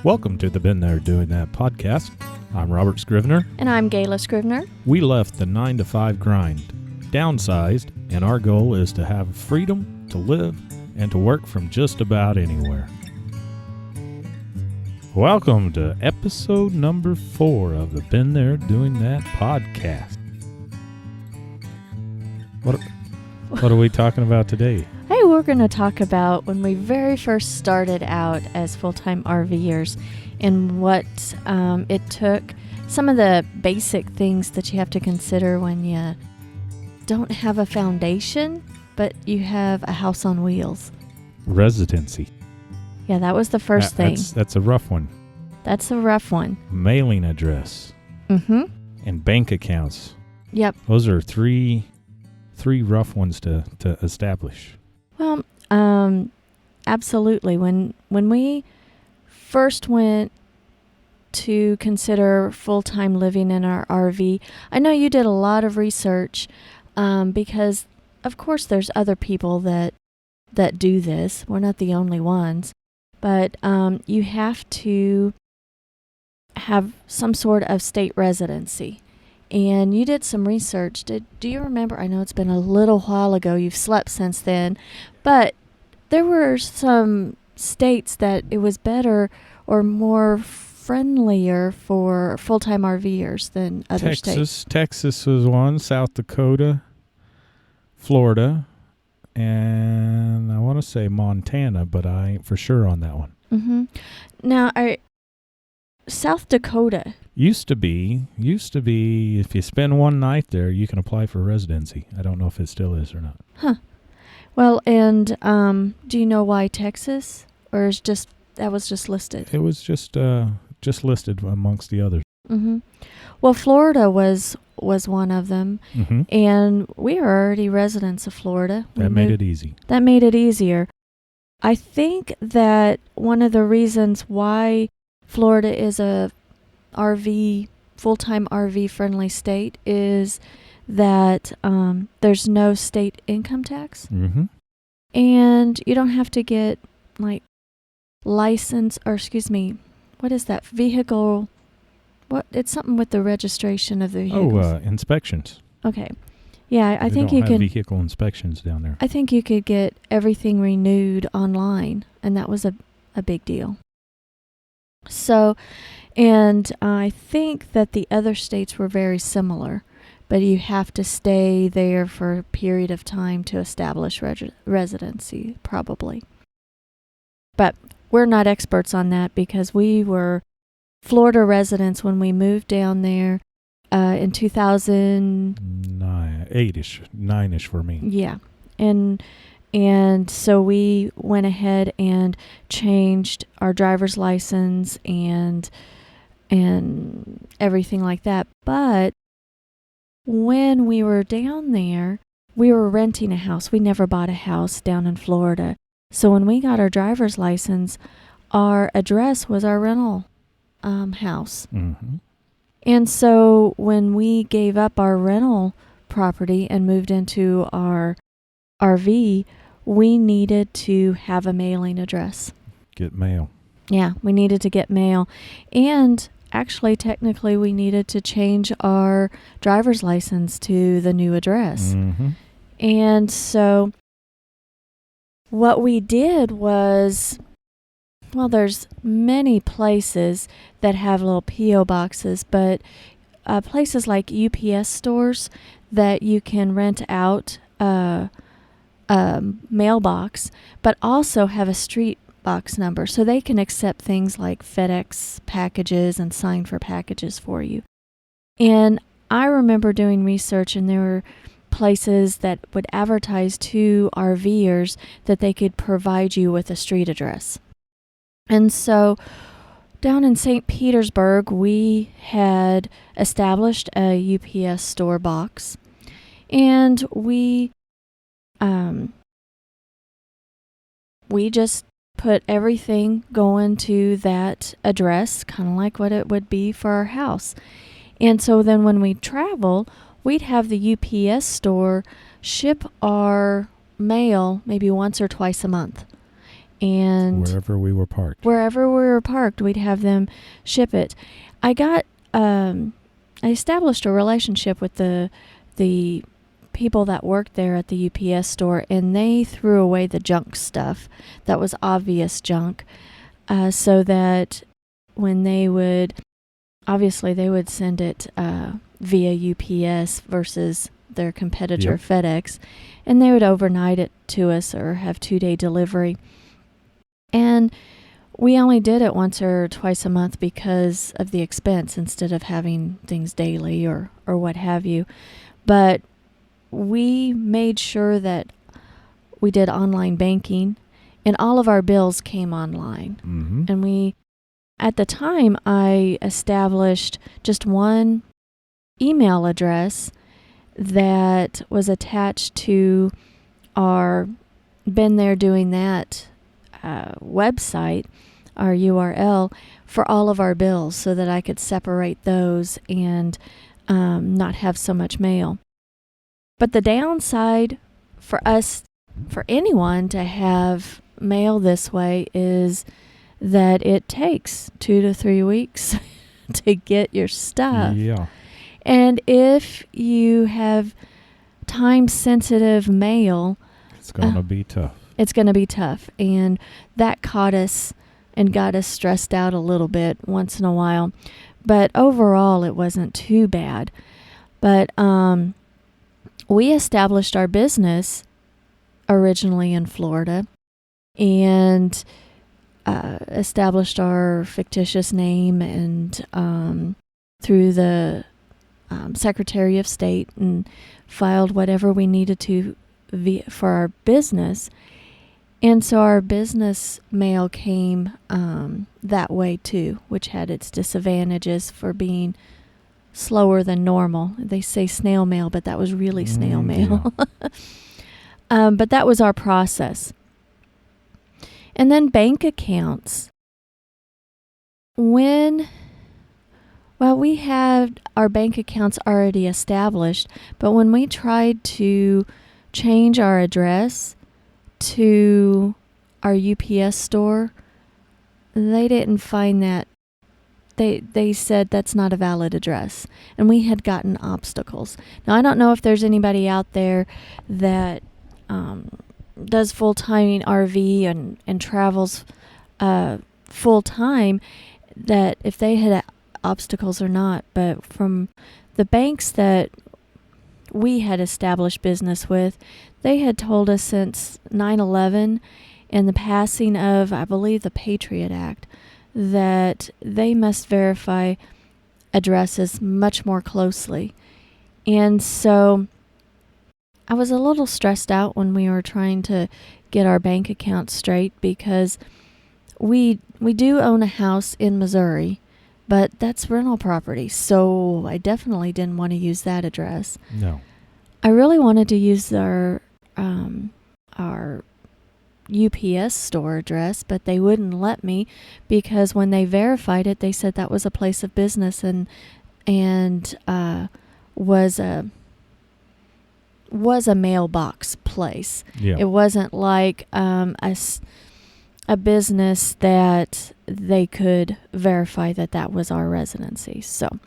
Welcome to the Been There Doing That podcast. I'm Robert Scrivener. And I'm Gayla Scrivener. We left the 9-to-5 grind, downsized, and our goal is to have freedom to live and to work from just about anywhere. Welcome to episode number 4 of the Been There Doing That podcast. What are we talking about today? Hey, we're going to talk about when we very first started out as full-time RVers and what it took, some of the basic things that you have to consider when you don't have a foundation, but you have a house on wheels. Residency. Yeah, that was the first thing. That's a rough one. That's a rough one. Mailing address. Mm-hmm. And bank accounts. Yep. Those are three rough ones to establish. Well, absolutely. When we first went to consider full-time living in our RV, I know you did a lot of research because, of course, there's other people that do this. We're not the only ones. But you have to have some sort of state residency. And you did some research. Do you remember? I know it's been a little while ago. You've slept since then. But there were some states that it was better or more friendlier for full-time RVers than other states. Texas was one. South Dakota, Florida, and I want to say Montana, but I ain't for sure on that one. Mm-hmm. Now, South Dakota... Used to be, if you spend one night there, you can apply for residency. I don't know if it still is or not. Huh. Well, and do you know why Texas? Or is that was just listed? It was just listed amongst the others. Mm-hmm. Well, Florida was one of them. Mm-hmm. And we are already residents of Florida. That made it easy. That made it easier. I think that one of the reasons why Florida is a full-time RV friendly state is that there's no state income tax. Mm-hmm. And you don't have to get license, or what is that vehicle? It's something with the registration of the vehicles. Inspections. Okay. Yeah, I think you can vehicle inspections down there. I think you could get everything renewed online, and that was a big deal. So, and I think that the other states were very similar, but you have to stay there for a period of time to establish residency, probably. But we're not experts on that because we were Florida residents when we moved down there in 2008-ish, 9-ish for me. Yeah, and so we went ahead and changed our driver's license and everything like that. But when we were down there, we were renting a house. We never bought a house down in Florida. So when we got our driver's license, our address was our rental house. Mm-hmm. And so when we gave up our rental property and moved into our RV, we needed to have a mailing address. Get mail. Yeah, we needed to get mail. And actually, technically, we needed to change our driver's license to the new address. Mm-hmm. And so what we did was, well, there's many places that have little P.O. boxes, but places like UPS stores that you can rent out a mailbox, but also have a street box number, so they can accept things like FedEx packages and sign for packages for you. And I remember doing research, and there were places that would advertise to RVers that they could provide you with a street address. And so down in St. Petersburg, we had established a UPS store box, and we just put everything going to that address, kind of like what it would be for our house. And so then when we travel, we'd have the UPS store ship our mail maybe once or twice a month. and Wherever we were parked. wherever we were parked, we'd have them ship it. I established a relationship with the people that worked there at the UPS store, and they threw away the junk stuff that was obvious junk, so that when they would send it via UPS versus their competitor Yep. FedEx, and they would overnight it to us or have 2-day delivery. And we only did it once or twice a month because of the expense instead of having things daily or what have you. But we made sure that we did online banking, and all of our bills came online. Mm-hmm. And at the time, I established just one email address that was attached to our Been There Doing That website, our URL, for all of our bills so that I could separate those and not have so much mail. But the downside for anyone to have mail this way is that it takes 2 to 3 weeks to get your stuff. Yeah. And if you have time-sensitive mail, It's going to be tough. it's going to be tough. And that caught us and got us stressed out a little bit once in a while. But overall, it wasn't too bad. But we established our business originally in Florida and established our fictitious name and through the Secretary of State and filed whatever we needed to for our business. And so our business mail came that way too, which had its disadvantages for being slower than normal. They say snail mail, but that was really snail mail. Yeah. But that was our process. And then bank accounts. We had our bank accounts already established, but when we tried to change our address to our UPS store, they didn't find that. They said that's not a valid address, and we had gotten obstacles. Now, I don't know if there's anybody out there that does full-time RV and travels full-time, that if they had obstacles or not, but from the banks that we had established business with, they had told us since 9/11 and the passing of, I believe, the Patriot Act, that they must verify addresses much more closely. And so I was a little stressed out when we were trying to get our bank account straight, because we do own a house in Missouri, but that's rental property, so I definitely didn't want to use that address. No. I really wanted to use our UPS store address, but they wouldn't let me, because when they verified it, they said that was a place of business and was a mailbox place. Yeah. It wasn't like a business that they could verify that was our residency. So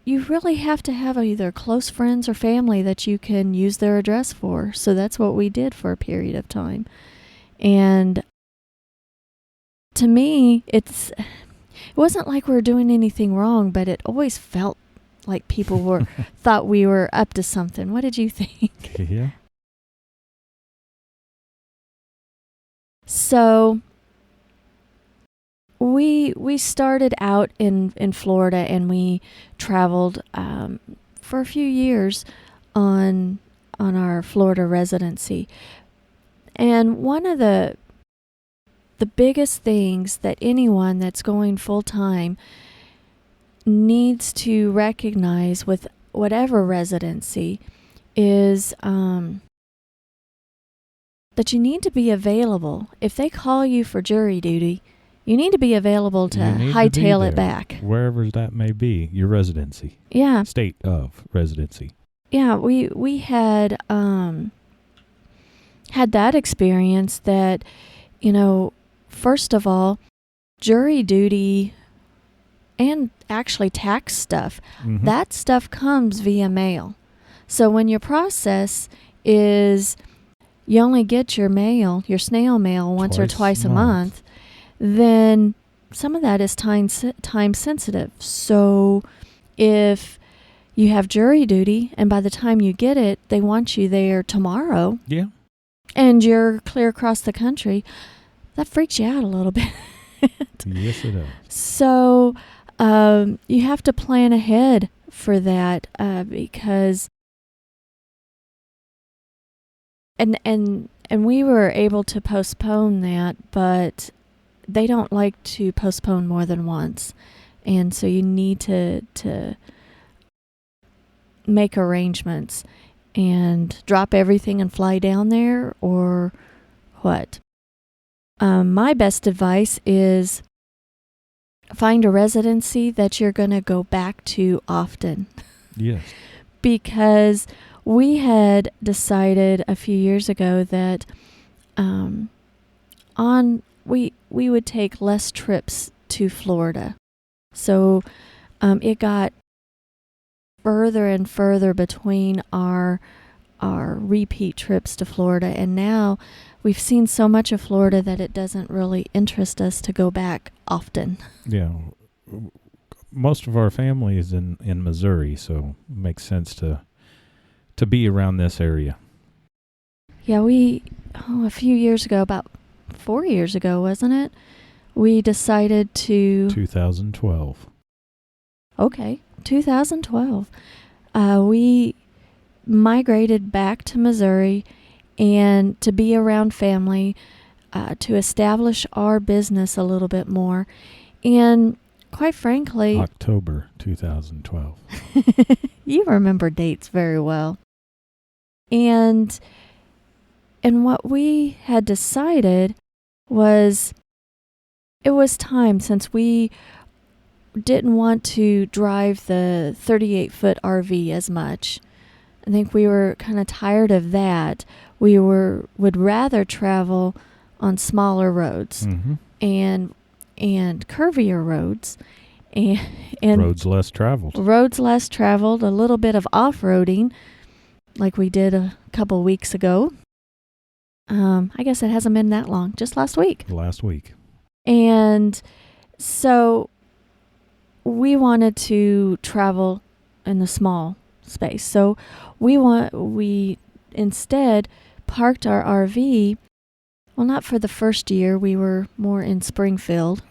you really have to have either close friends or family that you can use their address for. So that's what we did for a period of time. And to me, it wasn't like we were doing anything wrong, but it always felt like people thought we were up to something. What did you think? Yeah. So we started out in Florida, and we traveled for a few years on our Florida residency. And one of the biggest things that anyone that's going full time needs to recognize with whatever residency is that you need to be available. If they call you for jury duty, you need to be available to hightail it back. Wherever that may be, your residency. Yeah. State of residency. Yeah, we had had that experience that, first of all, jury duty and actually tax stuff, Mhm. that stuff comes via mail. So when your process is you only get your mail, your snail mail, once or twice a month, then some of that is time sensitive. So if you have jury duty and by the time you get it, they want you there tomorrow, Yeah. and you're clear across the country, that freaks you out a little bit. Yes, it does. So you have to plan ahead for that because and we were able to postpone that, but they don't like to postpone more than once, and so you need to make arrangements and drop everything and fly down there, or what? My best advice is find a residency that you're going to go back to often. Yes. Because we had decided a few years ago that we would take less trips to Florida. So it got further and further between our repeat trips to Florida, and now we've seen so much of Florida that it doesn't really interest us to go back often. Yeah. Most of our family is in Missouri, so it makes sense to be around this area. Yeah, a few years ago, about 4 years ago, wasn't it? We decided to... 2012. Okay, 2012. We migrated back to Missouri and to be around family, to establish our business a little bit more. And quite frankly... October 2012. You remember dates very well. And what we had decided was it was time, since we didn't want to drive the 38-foot RV as much. I think we were kind of tired of that. We would rather travel on smaller roads and curvier roads and roads less traveled. Roads less traveled, a little bit of off-roading like we did a couple weeks ago. I guess it hasn't been that long, just last week. And so we wanted to travel in the small space. So we instead parked our RV, well, not for the first year, we were more in Springfield.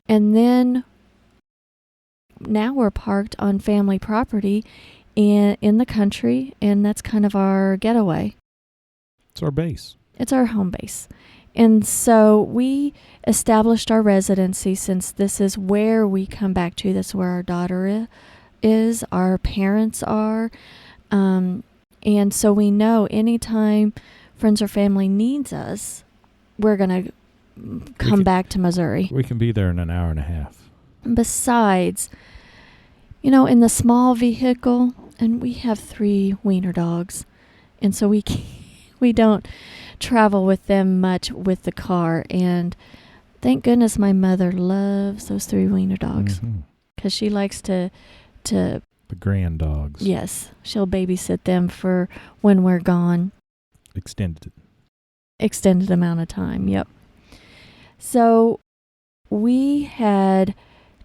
And then now we're parked on family property in the country, and that's kind of our getaway. It's our base. It's our home base. And so we established our residency, since this is where we come back to. That's where our daughter is, our parents are. And so we know anytime friends or family needs us, we're going to come back to Missouri. We can be there in an hour and a half. Besides, in the small vehicle, and we have 3 wiener dogs, and so we don't travel with them much with the car. And thank goodness my mother loves those 3 wiener dogs, because she likes to the grand dogs. Yes, she'll babysit them for when we're gone. Extended amount of time. Yep. So we had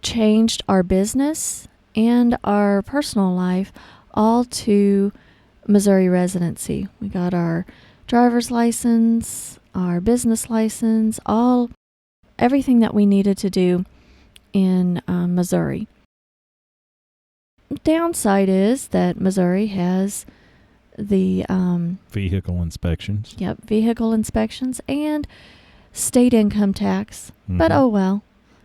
changed our business and our personal life all to Missouri residency. We got our driver's license, our business license, everything that we needed to do in Missouri. Downside is that Missouri has the vehicle inspections. Yep, vehicle inspections and state income tax. But oh well,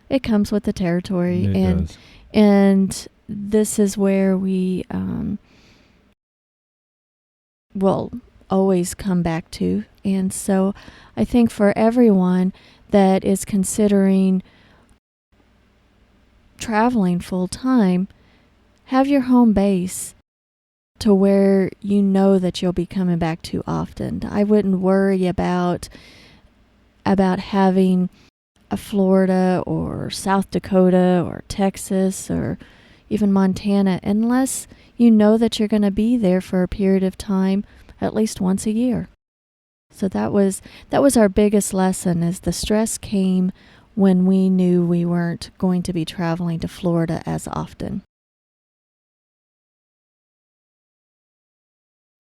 it comes with the territory. It does. And this is where we will always come back to. And so I think for everyone that is considering traveling full time, have your home base to where you know that you'll be coming back too often. I wouldn't worry about having a Florida or South Dakota or Texas or even Montana unless you know that you're going to be there for a period of time at least once a year. So that was our biggest lesson, is the stress came when we knew we weren't going to be traveling to Florida as often.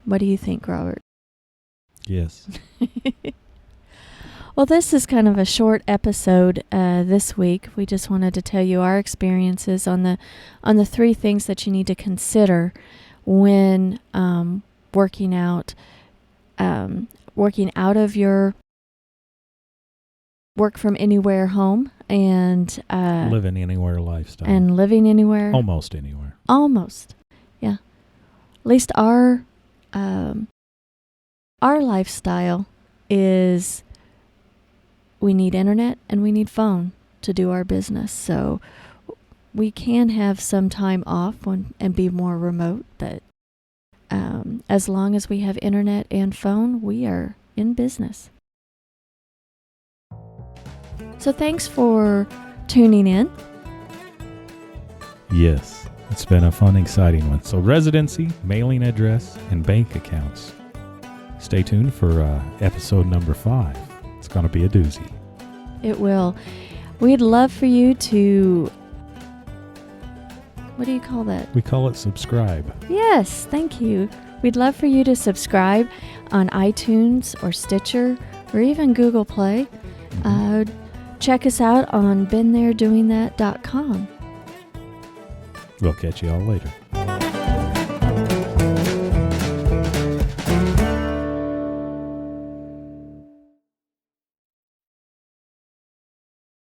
What do you think, Robert? Yes. Well, this is kind of a short episode this week. We just wanted to tell you our experiences on the 3 things that you need to consider when working out of your work from anywhere home and Living anywhere lifestyle. and living anywhere. Almost anywhere. Almost, yeah. At least our lifestyle is we need internet and we need phone to do our business. So we can have some time off and be more remote, but as long as we have internet and phone, we are in business. So thanks for tuning in. Yes. It's been a fun, exciting one. So residency, mailing address, and bank accounts. Stay tuned for episode number 5. It's going to be a doozy. It will. We'd love for you to... What do you call that? We call it subscribe. Yes, thank you. We'd love for you to subscribe on iTunes or Stitcher or even Google Play. Check us out on BeenThereDoingThat.com. We'll catch you all later.